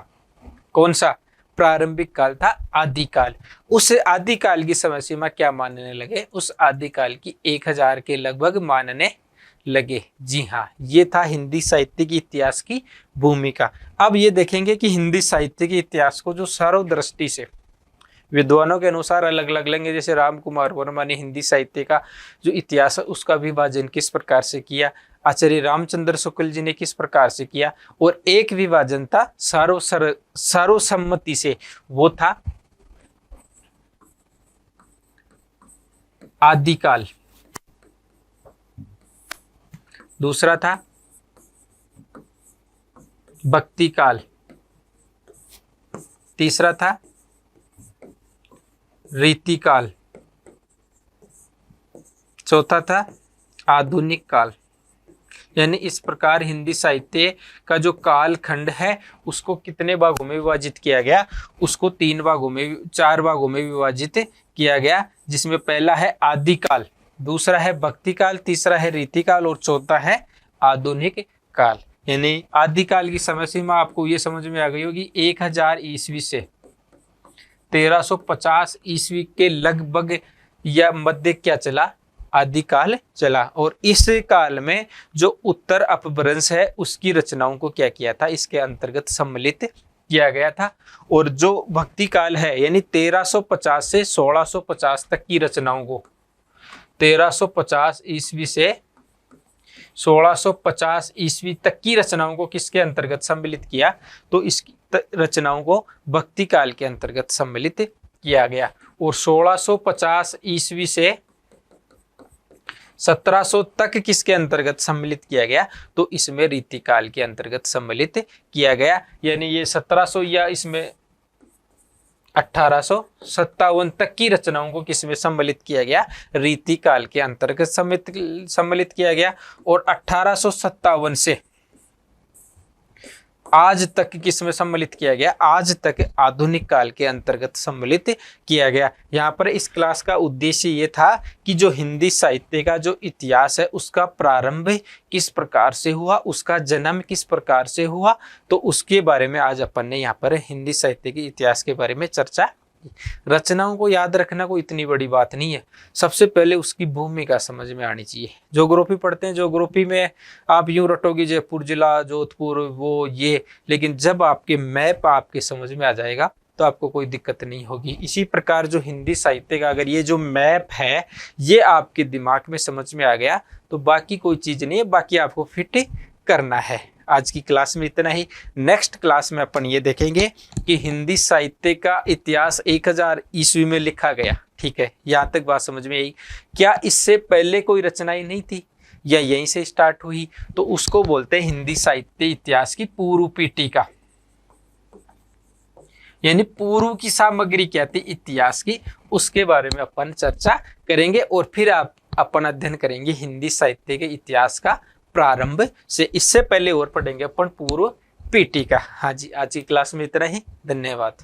कौन सा प्रारंभिक काल था, आदिकाल। उस आदिकाल की समय सीमा क्या मानने लगे, उस आदिकाल की 1000 के लगभग मानने लगे। जी हाँ, ये था हिंदी साहित्य के इतिहास की भूमिका। अब ये देखेंगे कि हिंदी साहित्य के इतिहास को जो सर्वदृष्टि से विद्वानों के अनुसार अलग अलग लेंगे। जैसे राम कुमार वर्मा ने हिंदी साहित्य का जो इतिहास है उसका विभाजन किस प्रकार से किया, आचार्य रामचंद्र शुक्ल जी ने किस प्रकार से किया, और एक विभाजन था सर्वसम्मति से, वो था आदिकाल। दूसरा था भक्ति काल। तीसरा था रीतिकाल। चौथा था आधुनिक काल। यानी इस प्रकार हिंदी साहित्य का जो काल खंड है उसको कितने भागों में विभाजित किया गया, उसको 4 भागों में विभाजित किया गया, जिसमें पहला है आदिकाल, दूसरा है भक्ति काल, तीसरा है रीतिकाल और चौथा है आधुनिक काल। यानी आदिकाल की समय सीमा आपको ये समझ में आ गई होगी, 1000 ईस्वी से 1350 ईस्वी के लगभग या मध्य क्या चला, आदिकाल चला। और इस काल में जो उत्तर अपभ्रंश है उसकी रचनाओं को क्या किया था, इसके अंतर्गत सम्मिलित किया गया था। और जो भक्ति काल है यानी 1350 से 1650 तक की रचनाओं को, 1350 ईस्वी से 1650 ईस्वी तक की रचनाओं को किसके अंतर्गत सम्मिलित किया, तो इस रचनाओं को भक्ति काल के अंतर्गत सम्मिलित किया गया। और 1650 ईस्वी से 1700 तक किसके अंतर्गत सम्मिलित किया गया, तो इसमें रीतिकाल के अंतर्गत सम्मिलित किया गया। यानी ये 1700 या इसमें 1857 तक की रचनाओं को किसमें सम्मिलित किया गया, रीतिकाल के अंतर्गत सम्मिलित किया गया। और 1857 से आज तक किसमें सम्मिलित किया गया, आज तक आधुनिक काल के अंतर्गत सम्मिलित किया गया। यहाँ पर इस क्लास का उद्देश्य ये था कि जो हिंदी साहित्य का जो इतिहास है उसका प्रारंभ किस प्रकार से हुआ, उसका जन्म किस प्रकार से हुआ, तो उसके बारे में आज अपन ने यहाँ पर हिंदी साहित्य के इतिहास के बारे में चर्चा। रचनाओं को याद रखना कोई इतनी बड़ी बात नहीं है, सबसे पहले उसकी भूमिका समझ में आनी चाहिए। ज्योग्राफी पढ़ते हैं, ज्योग्राफी में आप यूं रटोगे जयपुर जिला, जोधपुर, वो ये, लेकिन जब आपके मैप आपके समझ में आ जाएगा तो आपको कोई दिक्कत नहीं होगी। इसी प्रकार जो हिंदी साहित्य का अगर ये जो मैप है ये आपके दिमाग में समझ में आ गया तो बाकी कोई चीज़ नहीं है, बाकी आपको फिट करना है। आज की क्लास में इतना ही। नेक्स्ट क्लास में अपन ये देखेंगे कि हिंदी साहित्य का इतिहास 1000 ईस्वी में लिखा गया, ठीक है, यहाँ तक बात समझ में आई। क्या इससे पहले कोई रचनाएं नहीं थी या यहीं से स्टार्ट हुई, तो उसको बोलते हैं हिंदी साहित्य इतिहास की पूर्व पीठिका। यानी पूर्व की सामग्री क्या थी इतिहास की, उसके बारे में अपन चर्चा करेंगे। और फिर अपन अध्ययन करेंगे हिंदी साहित्य के इतिहास का प्रारंभ से। इससे पहले और पढ़ेंगे अपन पूर्व पीठिका। हाँ जी, आज की क्लास में इतना ही। धन्यवाद।